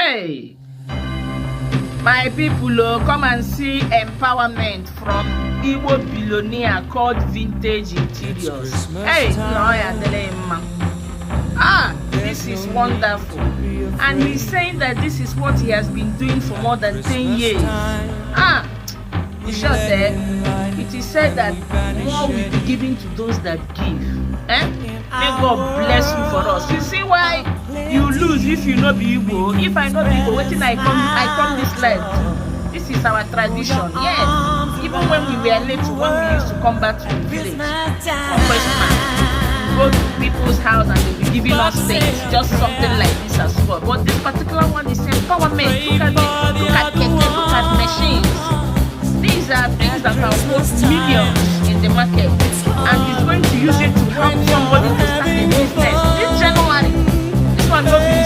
Hey, my people, come and see empowerment from Igbo billionaire called Vintage Interiors. Hey, this is wonderful. And he's saying that this is what he has been doing for more than 10 years. It is said that more will be given to those that give. May God bless you for us. You see why you lose if you know be Igbo. If I know be Igbo, waiting I come this land. This is our tradition. Yes. Even when we were little, when we used to come back to the village for Christmas, go to people's house and they'll be giving us things, just something like this as well. But this particular one is empowerment. Look at keke, look at machines. These are things that are worth millions in the market, and he's going to use it to help somebody to start a business. This January, this one will be